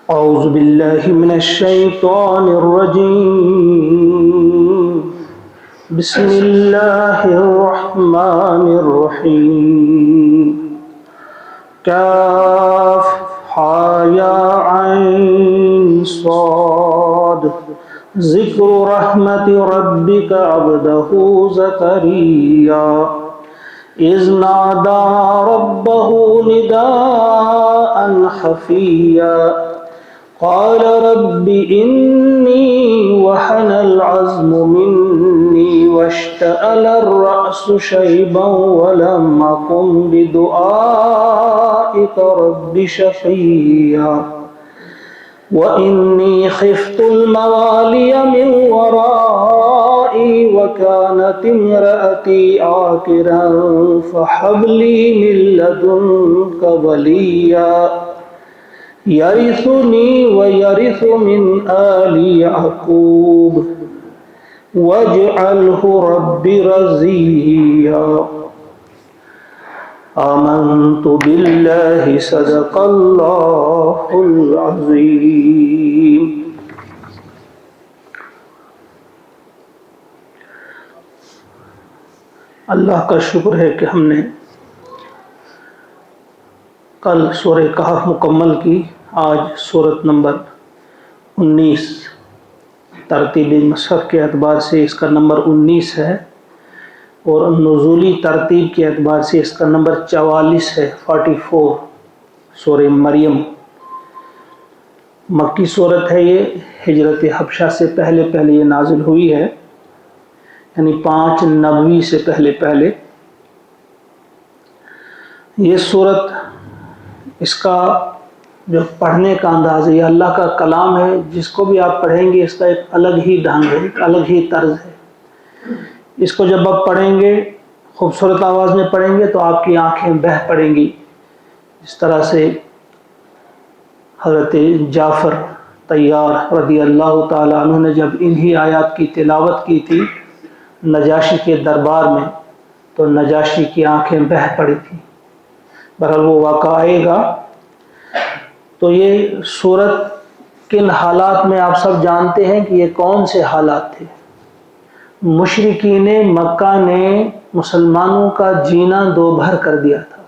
أعوذ بالله من الشيطان الرجيم بسم الله الرحمن الرحيم كاف ها يا عين صاد ذكر رحمة ربك عبده زكريا إذ نادى ربه نداء خفيا قال رب إني وهن العظم مني واشتعل الرأس شيبا ولم أكن بدعائك رب شقيا وإني خفت الموالي من ورائي وكانت امرأتي عاقرا فهب لي من لدنك وليا يرثني ويرث من آل يعقوب واجعله رب رضيا آمنت بالله صدق اللہ العظیم۔ اللہ کا شکر ہے کہ ہم نے کل سورہ کہف مکمل کی، آج سورت نمبر 19 ترتیبی مصحف کے اعتبار سے اس کا نمبر 19 ہے، اور نزولی ترتیب کے اعتبار سے اس کا نمبر 44 ہے، 44 سورہ مریم۔ مکی صورت ہے، یہ ہجرت حبشہ سے پہلے یہ نازل ہوئی ہے، یعنی 5 نبوی سے پہلے یہ صورت، اس کا جو پڑھنے کا انداز ہے، یہ اللہ کا کلام ہے، جس کو بھی آپ پڑھیں گے اس کا ایک الگ ہی ڈھنگ ہے، ایک الگ ہی طرز ہے۔ اس کو جب آپ پڑھیں گے، خوبصورت آواز میں پڑھیں گے تو آپ کی آنکھیں بہہ پڑیں گی، جس طرح سے حضرت جعفر طیار رضی اللہ تعالیٰ عنہ نے جب انہی آیات کی تلاوت کی تھی نجاشی کے دربار میں، تو نجاشی کی آنکھیں بہہ پڑی تھیں۔ بہرحال وہ واقعہ آئے گا۔ تو یہ صورت کن حالات میں آپ سب جانتے ہیں کہ یہ کون سے حالات تھے۔ مشرکین مکہ نے مسلمانوں کا جینا دوبھر کر دیا تھا،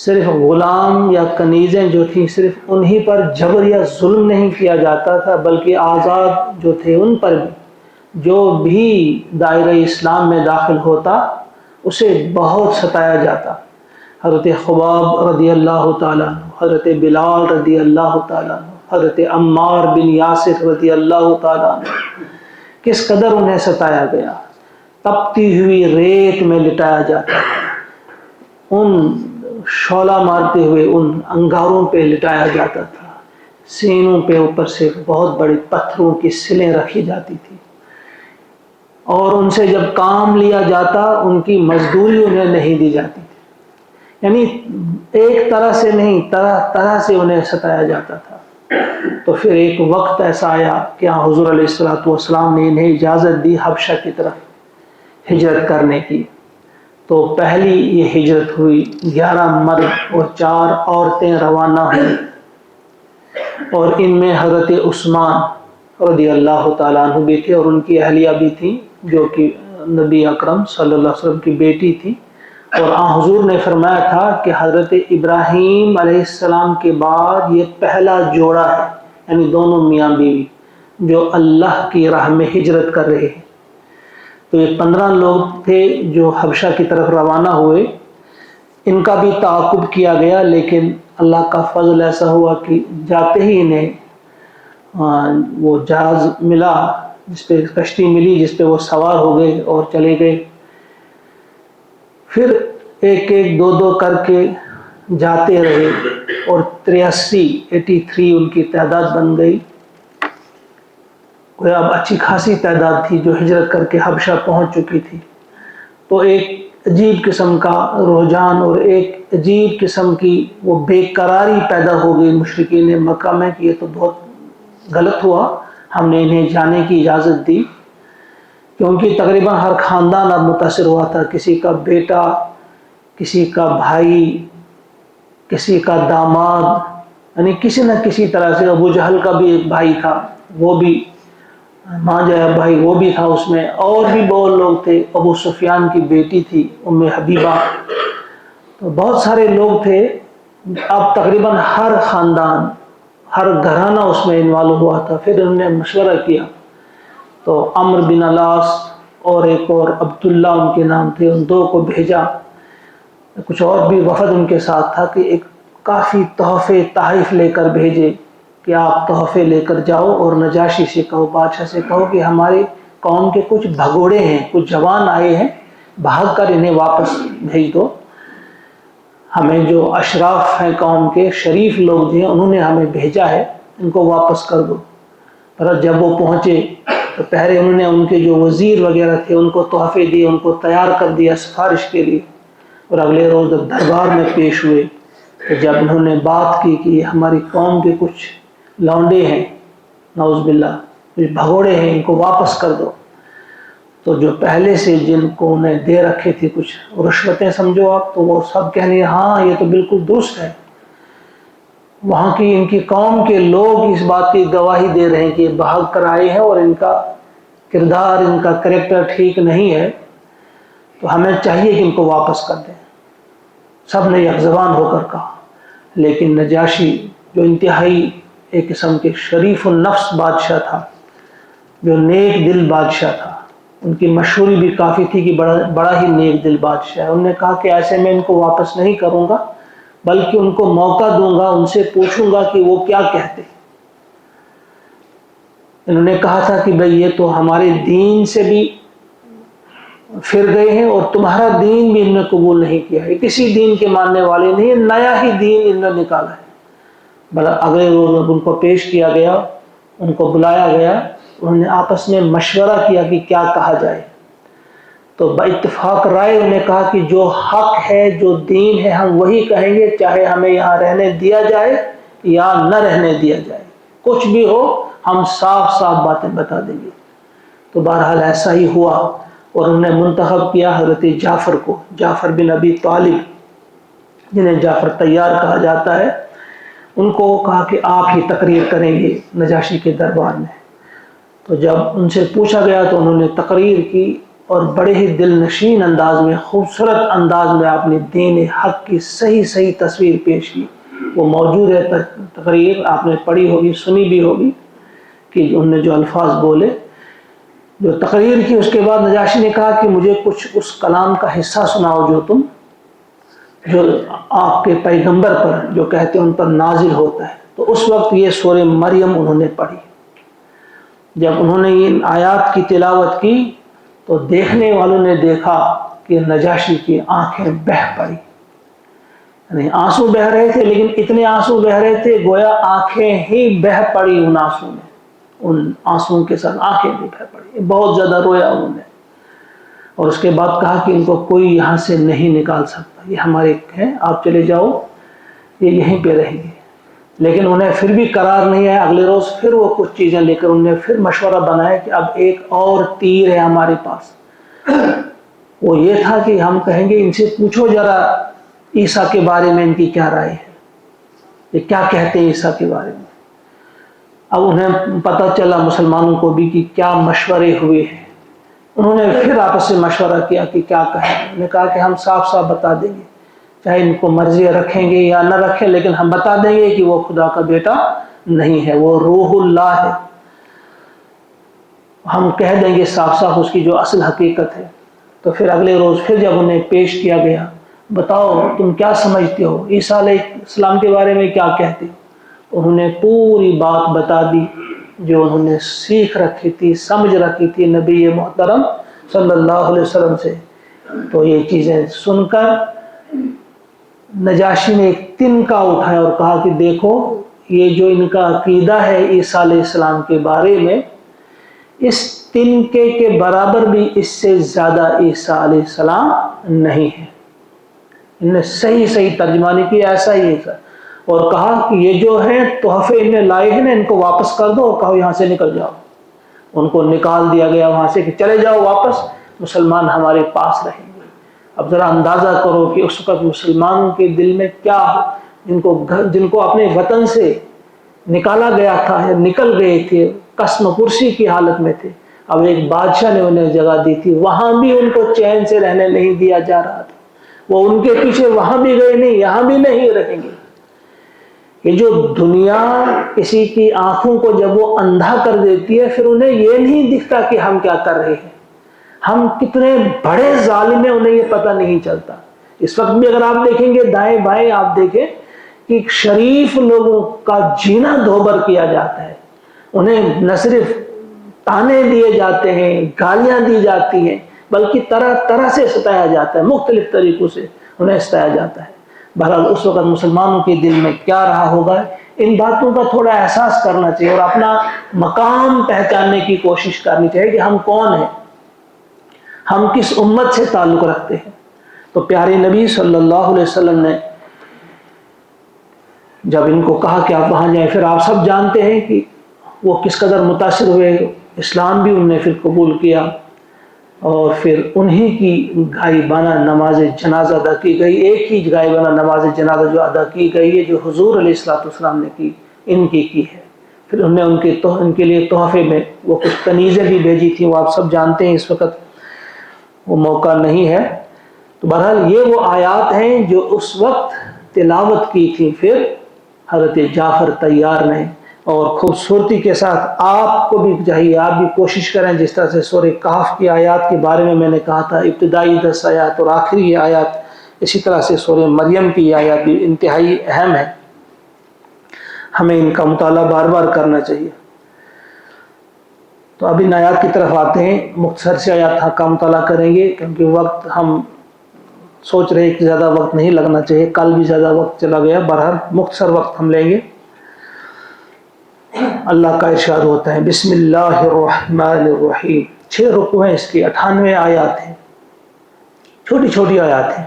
صرف غلام یا کنیزیں جو تھیں صرف انہی پر جبر یا ظلم نہیں کیا جاتا تھا، بلکہ آزاد جو تھے ان پر بھی، جو بھی دائرہ اسلام میں داخل ہوتا اسے بہت ستایا جاتا۔ حضرت خباب رضی اللہ تعالیٰ عنہ، حضرت بلال رضی اللہ تعالیٰ عنہ، حضرت عمار بن یاسر رضی اللہ تعالیٰ عنہ، کس قدر انہیں ستایا گیا۔ تپتی ہوئی ریت میں لٹایا جاتا، ان شعلہ مارتے ہوئے ان انگاروں پہ لٹایا جاتا تھا، سینوں پہ اوپر سے بہت بڑے پتھروں کی سلیں رکھی جاتی تھی، اور ان سے جب کام لیا جاتا ان کی مزدوری انہیں نہیں دی جاتی تھی، یعنی ایک طرح سے نہیں، طرح سے انہیں ستایا جاتا تھا۔ تو پھر ایک وقت ایسا آیا کہ حضور علیہ السلام نے انہیں اجازت دی حبشہ کی طرف ہجرت کرنے کی۔ تو پہلی یہ ہجرت ہوئی، 11 مرد اور 4 عورتیں روانہ ہوئی، اور ان میں حضرت عثمان رضی اللہ تعالیٰ عنہ بھی تھے، اور ان کی اہلیہ بھی تھیں جو کہ نبی اکرم صلی اللہ علیہ وسلم کی بیٹی تھی۔ اور حضور نے فرمایا تھا کہ حضرت ابراہیم علیہ السلام کے بعد یہ پہلا جوڑا ہے، یعنی دونوں میاں بیوی جو اللہ کی راہ میں ہجرت کر رہے ہیں۔ تو یہ 15 لوگ تھے جو حبشہ کی طرف روانہ ہوئے، ان کا بھی تعاقب کیا گیا، لیکن اللہ کا فضل ایسا ہوا کہ جاتے ہی انہیں وہ جہاز ملا، جس پہ کشتی ملی، جس پہ وہ سوار ہو گئے اور چلے گئے۔ پھر ایک دو کر کے جاتے رہے، اور 83 ان کی تعداد بن گئی۔ کوئی اب اچھی خاصی تعداد تھی جو ہجرت کر کے حبشہ پہنچ چکی تھی۔ تو ایک عجیب قسم کا رجحان اور ایک عجیب قسم کی وہ بے قراری پیدا ہو گئی مشرکین مکہ میں کہ یہ تو بہت غلط ہوا، ہم نے انہیں جانے کی اجازت دی، کیونکہ تقریباً ہر خاندان اب متاثر ہوا تھا، کسی کا بیٹا، کسی کا بھائی، کسی کا داماد، یعنی کسی نہ کسی طرح سے ابو جہل کا بھی ایک بھائی تھا، وہ بھی ماجہ بھائی وہ بھی تھا اس میں، اور بھی بہت لوگ تھے، ابو سفیان کی بیٹی تھی ام حبیبہ، تو بہت سارے لوگ تھے۔ اب تقریباً ہر خاندان، ہر گھرانہ اس میں انوالو ہوا تھا۔ پھر انہوں نے مشورہ کیا تو عمرو بن العاص اور ایک اور عبداللہ ان کے نام تھے، ان دو کو بھیجا، کچھ اور بھی وفد ان کے ساتھ تھا، کہ ایک کافی تحفے تحائف لے کر بھیجے کہ آپ تحفے لے کر جاؤ اور نجاشی سے کہو، بادشاہ سے کہو کہ ہمارے قوم کے کچھ بھگوڑے ہیں، کچھ جوان آئے ہیں، بھاگ کر انہیں واپس بھیج دو، ہمیں جو اشراف ہیں قوم کے شریف لوگ جو ہیں انہوں نے ہمیں بھیجا ہے، ان کو واپس کر دو۔ پر جب وہ پہنچے تو پہلے انہوں نے ان کے جو وزیر وغیرہ تھے ان کو تحفے دیے، ان کو تیار کر دیا سفارش کے لیے، اور اگلے روز جب دربار میں پیش ہوئے تو جب انہوں نے بات کی کہ ہماری قوم کے کچھ لونڈے ہیں، نعوذ باللہ کچھ بھگوڑے ہیں، ان کو واپس کر دو، تو جو پہلے سے جن کو انہیں دے رکھے تھے کچھ رشوتیں سمجھو آپ، تو وہ سب کہنے ہاں یہ تو بالکل درست ہے، وہاں کی ان کی قوم کے لوگ اس بات کی گواہی دے رہے ہیں کہ یہ بھاگ کر آئے ہیں اور ان کا کردار، ان کا کریکٹر ٹھیک نہیں ہے، تو ہمیں چاہیے کہ ان کو واپس کر دیں۔ سب نے یک زبان ہو کر کہا، لیکن نجاشی جو انتہائی ایک قسم کے شریف النفس بادشاہ تھا، جو نیک دل بادشاہ تھا، ان کی مشہوری بھی کافی تھی کہ بڑا ہی نیک دل بادشاہ ہے، انہوں نے کہا کہ ایسے میں ان کو واپس نہیں کروں گا، بلکہ ان کو موقع دوں گا، ان سے پوچھوں گا کہ وہ کیا کہتے۔ انہوں نے کہا تھا کہ بھئی یہ تو ہمارے دین سے بھی پھر گئے ہیں اور تمہارا دین بھی انہوں نے قبول نہیں کیا ہے، کسی دین کے ماننے والے نہیں، نیا ہی دین انہوں نے نکالا ہے۔ بھلا اگلے روز جب ان کو پیش کیا گیا، ان کو بلایا گیا، انہوں نے آپس میں مشورہ کیا کہ کیا کہا جائے، تو باتفاق رائے انہوں نے کہا کہ جو حق ہے، جو دین ہے، ہم وہی کہیں گے، چاہے ہمیں یہاں رہنے دیا جائے یا نہ رہنے دیا جائے، کچھ بھی ہو ہم صاف صاف باتیں بتا دیں گے۔ تو بہرحال ایسا ہی ہوا، اور انہوں نے منتخب کیا حضرت جعفر کو، جعفر بن ابی طالب، جنہیں جعفر طیار کہا جاتا ہے، ان کو کہا کہ آپ ہی تقریر کریں گے نجاشی کے دربار میں۔ تو جب ان سے پوچھا گیا تو انہوں نے تقریر کی، اور بڑے ہی دل نشین انداز میں، خوبصورت انداز میں آپ نے دین حق کی صحیح تصویر پیش کی۔ وہ موجود ہے تقریر، آپ نے پڑھی ہوگی، سنی بھی ہوگی، کہ انہوں نے جو الفاظ بولے، جو تقریر کی۔ اس کے بعد نجاشی نے کہا کہ مجھے کچھ اس کلام کا حصہ سناؤ جو آپ کے پیغمبر پر، جو کہتے ہیں ان پر نازل ہوتا ہے۔ تو اس وقت یہ سورہ مریم انہوں نے پڑھی۔ جب انہوں نے ان آیات کی تلاوت کی تو دیکھنے والوں نے دیکھا کہ نجاشی کی آنکھیں بہہ پڑی، یعنی آنسو بہہ رہے تھے، لیکن اتنے آنسو بہہ رہے تھے گویا آنکھیں ہی بہہ پڑی ان آنسو میں، ان آنسوں کے ساتھ آنکھیں بھی بہہ پڑی، بہت زیادہ رویا انہوں نے، اور اس کے بعد کہا کہ ان کو کوئی یہاں سے نہیں نکال سکتا، یہ ہمارے ہیں، آپ چلے جاؤ، یہ یہیں پہ رہیں گے۔ لیکن انہیں پھر بھی قرار نہیں ہے، اگلے روز پھر وہ کچھ چیزیں لے کر انہوں نے پھر مشورہ بنایا کہ اب ایک اور تیر ہے ہمارے پاس، وہ یہ تھا کہ ہم کہیں گے ان سے پوچھو ذرا عیسیٰ کے بارے میں ان کی کیا رائے ہے، یہ کیا کہتے ہیں عیسیٰ کے بارے میں۔ اب انہیں پتہ چلا مسلمانوں کو بھی کہ کیا مشورے ہوئے ہیں، انہوں نے پھر آپس سے مشورہ کیا کہ کیا کہیں۔ انہوں نے کہا کہ ہم صاف صاف بتا دیں گے، چاہے ان کو مرضی رکھیں گے یا نہ رکھیں، لیکن ہم بتا دیں گے کہ وہ خدا کا بیٹا نہیں ہے، وہ روح اللہ ہے، ہم کہہ دیں گے صاف صاف اس کی جو اصل حقیقت ہے۔ تو پھر اگلے روز پھر جب انہیں پیش کیا گیا، بتاؤ تم کیا سمجھتے ہو، عیسیٰ علیہ السلام کے بارے میں کیا کہتے ہو؟ انہوں نے پوری بات بتا دی جو انہوں نے سیکھ رکھی تھی، سمجھ رکھی تھی نبی محترم صلی اللہ علیہ وسلم سے۔ تو یہ چیزیں سن کر نجاشی نے ایک تنکا اٹھایا اور کہا کہ دیکھو یہ جو ان کا عقیدہ ہے عیسیٰ علیہ السلام کے بارے میں، اس تنکے کے برابر بھی اس سے زیادہ عیسیٰ علیہ السلام نہیں ہے۔ انہوں نے صحیح ترجمانی کی، ایسا ہی ہے، اور کہا کہ یہ جو ہیں تحفے انہیں لائے ہیں نا، ان کو واپس کر دو اور کہو یہاں سے نکل جاؤ۔ ان کو نکال دیا گیا وہاں سے کہ چلے جاؤ واپس، مسلمان ہمارے پاس رہیں گے۔ اب ذرا اندازہ کرو کہ اس وقت مسلمانوں کے دل میں کیا جن کو اپنے وطن سے نکالا گیا تھا، نکل گئے تھے، قسم پرسی کی حالت میں تھے، اب ایک بادشاہ نے انہیں جگہ دی تھی، وہاں بھی ان کو چین سے رہنے نہیں دیا جا رہا تھا، وہ ان کے پیچھے وہاں بھی گئے نہیں، یہاں بھی نہیں رہیں گے۔ یہ جو دنیا کسی کی آنکھوں کو جب وہ اندھا کر دیتی ہے، پھر انہیں یہ نہیں دکھتا کہ ہم کیا کر رہے ہیں، ہم کتنے بڑے ظالم ہیں، انہیں یہ پتہ نہیں چلتا۔ اس وقت بھی اگر آپ دیکھیں گے دائیں بائیں، آپ دیکھیں کہ شریف لوگوں کا جینا دوبر کیا جاتا ہے، انہیں نہ صرف تانے دیے جاتے ہیں، گالیاں دی جاتی ہیں، بلکہ طرح طرح سے ستایا جاتا ہے، مختلف طریقوں سے انہیں ستایا جاتا ہے۔ بہرحال اس وقت مسلمانوں کے دل میں کیا رہا ہوگا، ان باتوں کا تھوڑا احساس کرنا چاہیے اور اپنا مقام پہچاننے کی کوشش کرنی چاہیے کہ ہم کون ہیں، ہم کس امت سے تعلق رکھتے ہیں۔ تو پیارے نبی صلی اللہ علیہ وسلم نے جب ان کو کہا کہ آپ وہاں جائیں، پھر آپ سب جانتے ہیں کہ وہ کس قدر متاثر ہوئے، اسلام بھی انہوں نے پھر قبول کیا، اور پھر انہی کی غائبانہ نماز جنازہ ادا کی گئی، ایک ہی غائبانہ نماز جنازہ جو ادا کی گئی ہے، جو حضور علیہ السلام نے کی، ان کی ہے۔ پھر انہوں نے ان کے لیے تحفے میں وہ کچھ کنیزیں بھی بھیجی تھیں، وہ آپ سب جانتے ہیں، اس وقت وہ موقع نہیں ہے۔ تو بہرحال یہ وہ آیات ہیں جو اس وقت تلاوت کی تھی پھر حضرت جعفر طیار نے، اور خوبصورتی کے ساتھ آپ کو بھی چاہیے، آپ بھی کوشش کریں، جس طرح سے سورہ کہف کی آیات کے بارے میں نے کہا تھا، ابتدائی 10 آیات اور آخری یہ آیات، اسی طرح سے سورہ مریم کی آیات بھی انتہائی اہم ہے، ہمیں ان کا مطالعہ بار بار کرنا چاہیے۔ تو اب ان آیات کی طرف آتے ہیں، مختصر سے آیات کا مطالعہ کریں گے، کیونکہ وقت ہم سوچ رہے کہ زیادہ وقت نہیں لگنا چاہیے، کل بھی زیادہ وقت چلا گیا، بہرحال مختصر وقت ہم لیں گے۔ اللہ کا ارشاد ہوتا ہے، بسم اللہ الرحمن الرحیم، 6 رکوع ہیں اس کی، 98 آیات ہیں، چھوٹی چھوٹی آیات ہیں۔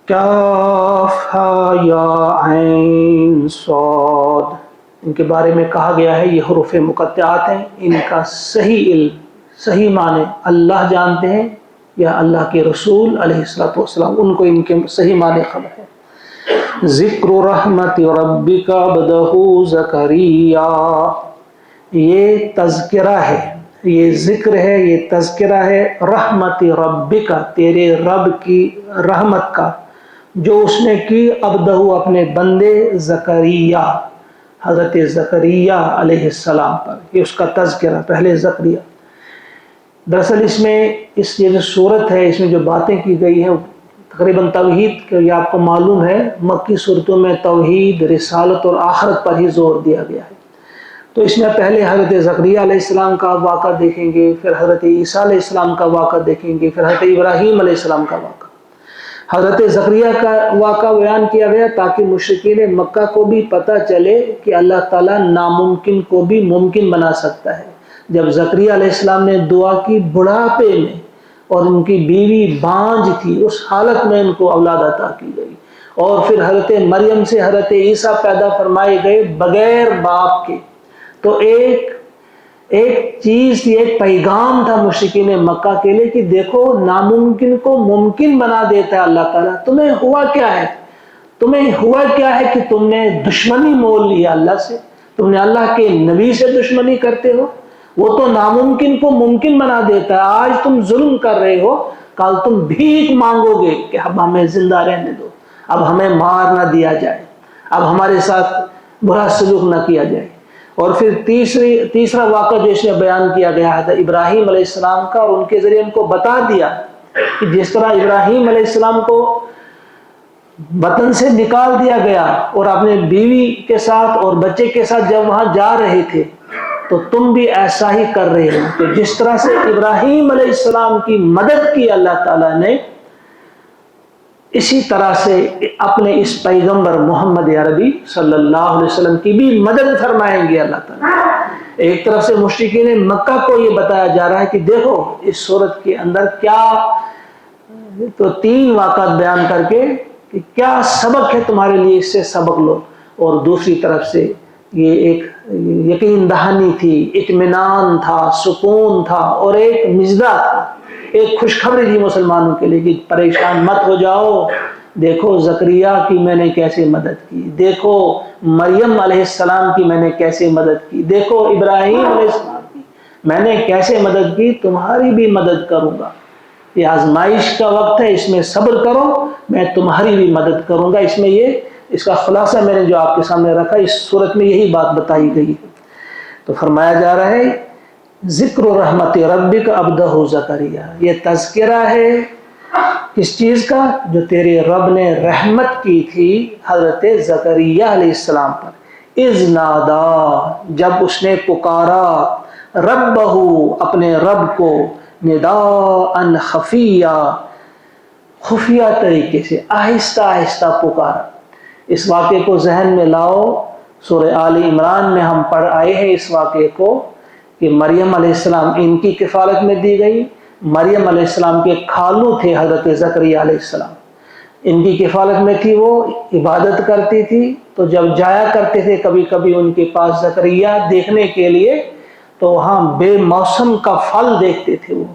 کاف ہا یا عین صاد، ان کے بارے میں کہا گیا ہے یہ حروف مقطعات ہیں، ان کا صحیح علم، صحیح معنی اللہ جانتے ہیں یا اللہ کے رسول علیہ السلام، ان کو ان کے صحیح معنی خبر ہے۔ ذکر رحمت ربک عبدہ زکریا، یہ تذکرہ ہے، یہ ذکر ہے، یہ تذکرہ ہے، رحمت ربک، تیرے رب کی رحمت کا، جو اس نے کی عبدہ اپنے بندے زکریا، حضرت زکریا علیہ السلام پر، یہ اس کا تذکرہ، پہلے زکریا۔ دراصل اس میں یہ جو صورت ہے، اس میں جو باتیں کی گئی ہیں تقریباً توحید کے، یہ آپ کو معلوم ہے مکی صورتوں میں توحید، رسالت اور آخرت پر ہی زور دیا گیا ہے۔ تو اس میں پہلے حضرت زکریا علیہ السلام کا واقعہ دیکھیں گے، پھر حضرت عیسیٰ علیہ السلام کا واقعہ دیکھیں گے، پھر حضرت ابراہیم علیہ السلام کا واقعہ۔ حضرت زکریا کا واقعہ بیان کیا گیا تاکہ مشرکین مکہ کو بھی پتہ چلے کہ اللہ تعالیٰ ناممکن کو بھی ممکن بنا سکتا ہے۔ جب زکریا علیہ السلام نے دعا کی بڑھاپے میں، اور ان کی بیوی بانجھ تھی، اس حالت میں ان کو اولاد عطا کی گئی، اور پھر حضرت مریم سے حضرت عیسیٰ پیدا فرمائے گئے بغیر باپ کے۔ تو ایک چیز تھی، ایک پیغام تھا مشرکین مکہ کے لیے کہ دیکھو ناممکن کو ممکن بنا دیتا ہے اللہ تعالیٰ، تمہیں ہوا کیا ہے، تمہیں ہوا کیا ہے کہ تم نے دشمنی مول لی اللہ سے، تم نے اللہ کے نبی سے دشمنی کرتے ہو، وہ تو ناممکن کو ممکن بنا دیتا ہے، آج تم ظلم کر رہے ہو، کل تم بھیک مانگو گے کہ اب ہمیں زندہ رہنے دو، اب ہمیں مار نہ دیا جائے، اب ہمارے ساتھ برا سلوک نہ کیا جائے۔ اور پھر تیسرا واقعہ جو اس میں بیان کیا گیا ہے ابراہیم علیہ السلام کا، اور ان کے ذریعے ان کو بتا دیا کہ جس طرح ابراہیم علیہ السلام کو وطن سے نکال دیا گیا اور اپنے بیوی کے ساتھ اور بچے کے ساتھ جب وہاں جا رہے تھے، تو تم بھی ایسا ہی کر رہے ہو کہ جس طرح سے ابراہیم علیہ السلام کی مدد کی اللہ تعالیٰ نے، اسی طرح سے اپنے اس پیغمبر محمد عربی صلی اللہ علیہ وسلم کی بھی مدد فرمائیں گے اللہ تعالیٰ۔ ایک طرف سے مشرکین مکہ کو یہ بتایا جا رہا ہے کہ دیکھو اس صورت کے اندر کیا، تو 3 واقعات بیان کر کے کہ کیا سبق ہے تمہارے لیے، اس سے سبق لو، اور دوسری طرف سے یہ ایک یقین دہانی تھی، اطمینان تھا، سکون تھا، اور ایک مژدہ تھا، ایک خوشخبری تھی مسلمانوں کے لیے کہ پریشان مت ہو جاؤ، دیکھو زکریا کی میں نے کیسے مدد کی، دیکھو مریم علیہ السلام کی میں نے کیسے مدد کی، دیکھو ابراہیم علیہ السلام کی میں نے کیسے مدد کی، تمہاری بھی مدد کروں گا۔ یہ آزمائش کا وقت ہے، اس میں صبر کرو، میں تمہاری بھی مدد کروں گا۔ اس کا خلاصہ میں نے جو آپ کے سامنے رکھا، اس صورت میں یہی بات بتائی گئی ہے۔ تو فرمایا جا رہا ہے ذکر رحمت ربک عبدہ زکریا، یہ تذکرہ ہے کس چیز کا؟ جو تیرے رب نے رحمت کی تھی حضرت زکریا علیہ السلام پر۔ اذ نادا، جب اس نے پکارا، ربہ، اپنے رب کو، نداء خفیہ، خفیہ طریقے سے، آہستہ آہستہ پکارا۔ اس واقعے کو ذہن میں لاؤ، سورہ آل عمران میں ہم پڑھ آئے ہیں اس واقعے کو کہ مریم علیہ السلام ان کی کفالت میں دی گئی۔ مریم علیہ السلام کے کھالو تھے حضرت زکریا علیہ السلام، ان کی کفالت میں تھی، وہ عبادت کرتی تھی، تو جب جایا کرتے تھے کبھی کبھی ان کے پاس زکریا دیکھنے کے لیے، تو وہاں بے موسم کا پھل دیکھتے تھے وہ،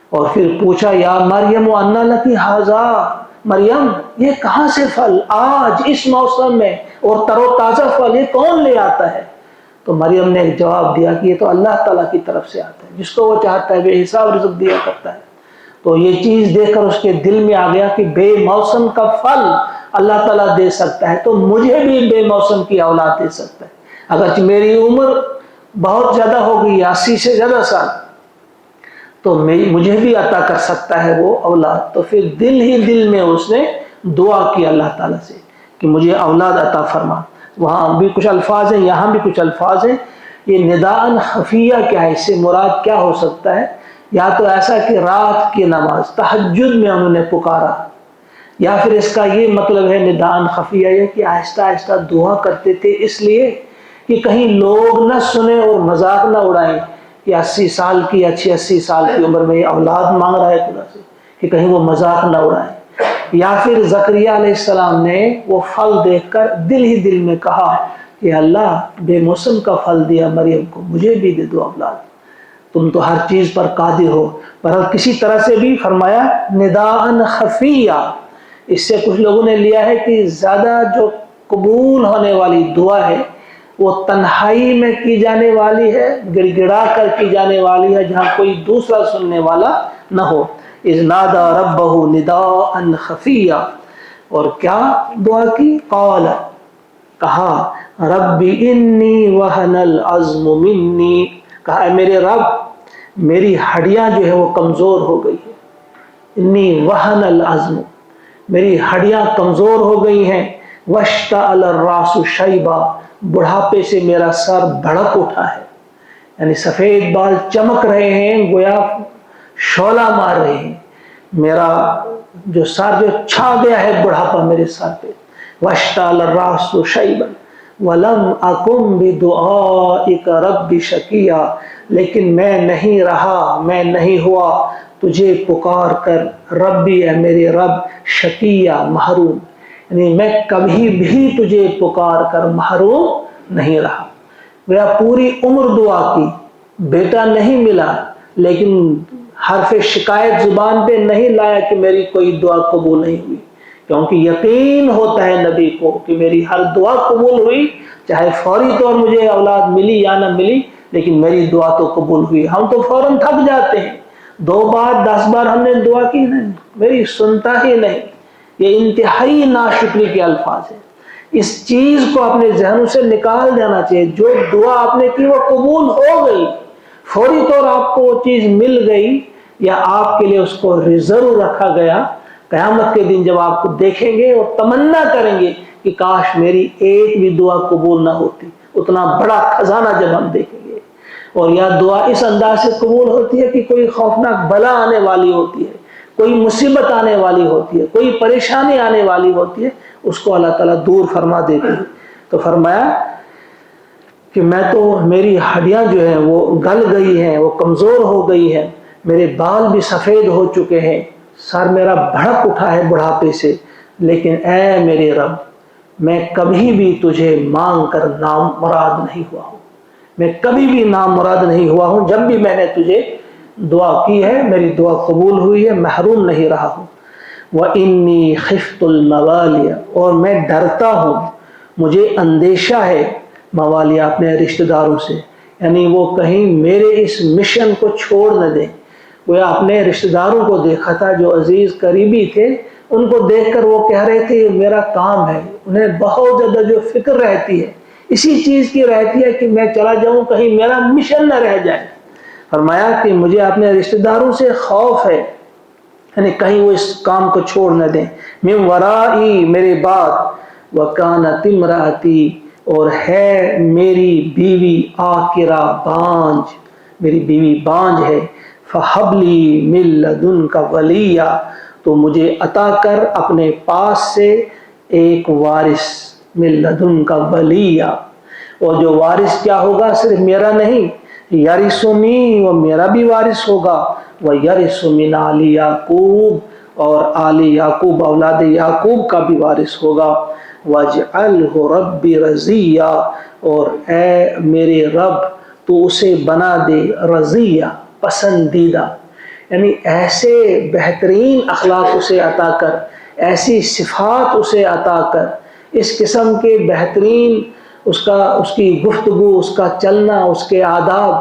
اور پھر پوچھا یا مریم انا لکی ھذا، مریم یہ کہاں سے پھل آج اس موسم میں اور تر و تازہ پھل یہ کون لے آتا ہے؟ تو مریم نے ایک جواب دیا کہ یہ تو اللہ تعالیٰ کی طرف سے آتا ہے، جس کو وہ چاہتا ہے بے حساب رزق دیا کرتا ہے۔ تو یہ چیز دیکھ کر اس کے دل میں آ گیا کہ بے موسم کا پھل اللہ تعالیٰ دے سکتا ہے تو مجھے بھی بے موسم کی اولاد دے سکتا ہے۔ اگرچہ میری عمر بہت زیادہ ہو گئی، 80 سے زیادہ سال، تو مجھے بھی عطا کر سکتا ہے وہ اولاد۔ تو پھر دل ہی دل میں اس نے دعا کی اللہ تعالیٰ سے کہ مجھے اولاد عطا فرما۔ وہاں بھی کچھ الفاظ ہیں، یہاں بھی کچھ الفاظ ہیں۔ یہ نداء خفیہ کیا ہے؟ اس سے مراد کیا ہو سکتا ہے؟ یا تو ایسا کہ رات کی نماز تہجد میں انہوں نے پکارا، یا پھر اس کا یہ مطلب ہے نداء خفیہ یہ کہ آہستہ آہستہ دعا کرتے تھے، اس لیے کہ کہیں لوگ نہ سنیں اور مذاق نہ اڑائیں کہ 80 سال کی، 80 سال کی عمر میں یہ اولاد مانگ رہا ہے خدا سے، کہ کہیں وہ مذاق نہ اڑائیں۔ یا پھر زکریا علیہ السلام نے وہ پھل دیکھ کر دل ہی دل میں کہا کہ اللہ بے موسم کا پھل دیا مریم کو، مجھے بھی دے دو اولاد، تم تو ہر چیز پر قادر ہو۔ پر کسی طرح سے بھی فرمایا نداء خفیہ، اس سے کچھ لوگوں نے لیا ہے کہ زیادہ جو قبول ہونے والی دعا ہے وہ تنہائی میں کی جانے والی ہے، گڑ گڑا کر کی جانے والی ہے، جہاں کوئی دوسرا سننے والا نہ ہو۔ اذ نادى ربه نداء خفیہ، اور کیا دعا کی؟ قال، کہا، رب انی وہن العظم منی، کہا اے میرے رب میری ہڈیاں جو ہے وہ کمزور ہو گئی ہے، انی وہن العظم، میری ہڈیاں کمزور ہو گئی ہیں، واشتعل الراس شیبا، بڑھاپے سے میرا سر بھڑک اٹھا ہے، یعنی سفید بال چمک رہے ہیں، گویا شعلہ مار رہے ہیں، میرا جو سر جو چھا گیا ہے بڑھاپا میرے سر پہ، واشتعل الراس شیبا ولم اکن بدعائک رب شقیا، لیکن میں نہیں رہا، میں نہیں ہوا تجھے پکار کر ربی، اے میرے رب، شقیہ، محروم، یعنی میں کبھی بھی تجھے پکار کر محروم نہیں رہا۔ میرا پوری عمر دعا کی، بیٹا نہیں ملا، لیکن حرف شکایت زبان پہ نہیں لایا کہ میری کوئی دعا قبول نہیں ہوئی، کیونکہ یقین ہوتا ہے نبی کو کہ میری ہر دعا قبول ہوئی، چاہے فوری طور مجھے اولاد ملی یا نہ ملی، لیکن میری دعا تو قبول ہوئی۔ ہم تو فوراً تھک جاتے ہیں، 2 بار 10 بار ہم نے دعا کی، نہیں میری سنتا ہی نہیں۔ یہ انتہائی ناشکری کے الفاظ ہیں، اس چیز کو اپنے ذہنوں سے نکال دینا چاہیے۔ جو دعا آپ نے کی وہ قبول ہو گئی، فوری طور آپ کو وہ چیز مل گئی، یا آپ کے لیے اس کو ریزرو رکھا گیا، قیامت کے دن جب آپ کو دیکھیں گے اور تمنا کریں گے کہ کاش میری ایک بھی دعا قبول نہ ہوتی، اتنا بڑا خزانہ جب ہم دیکھیں گے۔ اور یا دعا اس انداز سے قبول ہوتی ہے کہ کوئی خوفناک بلا آنے والی ہوتی ہے، کوئی مصیبت آنے والی ہوتی ہے، کوئی پریشانی آنے والی ہوتی ہے، اس کو اللہ تعالیٰ دور فرما دیتے ہیں۔ تو فرمایا کہ میں تو، میری ہڈیاں جو ہیں وہ گل گئی ہیں، وہ کمزور ہو گئی ہیں، میرے بال بھی سفید ہو چکے ہیں، سر میرا بھڑک اٹھا ہے بڑھاپے سے، لیکن اے میرے رب میں کبھی بھی تجھے مانگ کر نام مراد نہیں ہوا ہوں، میں کبھی بھی نام مراد نہیں ہوا ہوں، جب بھی میں نے تجھے دعا کی ہے میری دعا قبول ہوئی ہے، محروم نہیں رہا ہوں۔ وَإِنِّي خِفْتُ الْمَوَالِيَ، اور میں ڈرتا ہوں، مجھے اندیشہ ہے موالیہ اپنے رشتہ داروں سے، یعنی وہ کہیں میرے اس مشن کو چھوڑ نہ دیں۔ وہ اپنے رشتہ داروں کو دیکھا تھا جو عزیز قریبی تھے، ان کو دیکھ کر وہ کہہ رہے تھے یہ میرا کام ہے، انہیں بہت زیادہ جو فکر رہتی ہے اسی چیز کی رہتی ہے کہ میں چلا جاؤں کہیں میرا مشن نہ رہ جائے۔ فرمایا کہ مجھے اپنے رشتہ داروں سے خوف ہے، یعنی کہیں وہ اس کام کو چھوڑ نہ دیں۔ من ورائی، میرے بعد، وکانت امراتی، اور ہے میری بیوی عاقرہ، بانجھ، میری بیوی بانجھ ہے۔ فہبلی من لدنک ولیہ، تو مجھے عطا کر اپنے پاس سے ایک وارث، من لدنک ولیہ، اور جو وارث کیا ہوگا، صرف میرا نہیں، یرثنی، وہ میرا بھی وارث ہوگا، ویرث من آل یعقوب، اور آل یعقوب، اولاد یعقوب کا بھی وارث ہوگا۔ واجعلہ ربی رضیہ، اور اے میرے رب تو اسے بنا دے رضیہ، پسندیدہ، یعنی ایسے بہترین اخلاق اسے عطا کر، ایسی صفات اسے عطا کر، اس قسم کے بہترین اس کی گفتگو، اس کا چلنا، اس کے آداب،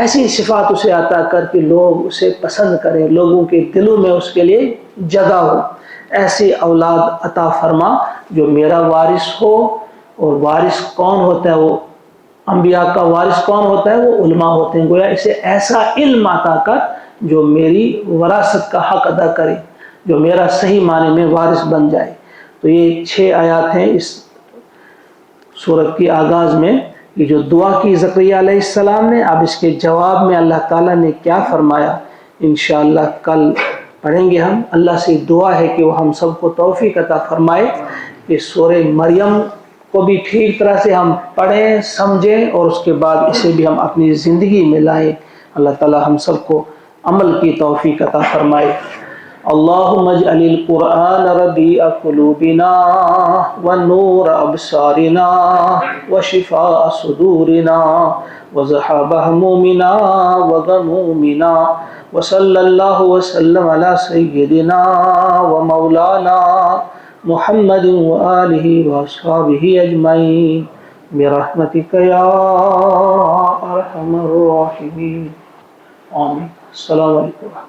ایسی صفات اسے عطا کر کہ لوگ اسے پسند کریں، لوگوں کے دلوں میں اس کے لیے جگہ ہو۔ ایسی اولاد عطا فرما جو میرا وارث ہو۔ اور وارث کون ہوتا ہے؟ وہ انبیاء کا وارث کون ہوتا ہے؟ وہ علماء ہوتے ہیں۔ گویا اسے ایسا علم عطا کر جو میری وراثت کا حق ادا کرے، جو میرا صحیح معنی میں وارث بن جائے۔ تو یہ 6 آیات ہیں اس سورت کی آغاز میں، یہ جو دعا کی زکریا علیہ السلام نے، اب اس کے جواب میں اللہ تعالیٰ نے کیا فرمایا انشاءاللہ کل پڑھیں گے ہم۔ اللہ سے دعا ہے کہ وہ ہم سب کو توفیق عطا فرمائے کہ سورہ مریم کو بھی ٹھیک طرح سے ہم پڑھیں، سمجھیں، اور اس کے بعد اسے بھی ہم اپنی زندگی میں لائیں۔ اللہ تعالیٰ ہم سب کو عمل کی توفیق عطا فرمائے۔ اللہم اجعل القرآن ربیع قلوبنا ونور ابصارنا وشفاء صدورنا وذهاب همومنا وغمومنا، وصلی اللہ وسلم علی سیدنا ومولانا محمد وآلہ واصحابہ اجمعین برحمتک یا ارحم الراحمین، آمین۔ السلام علیکم۔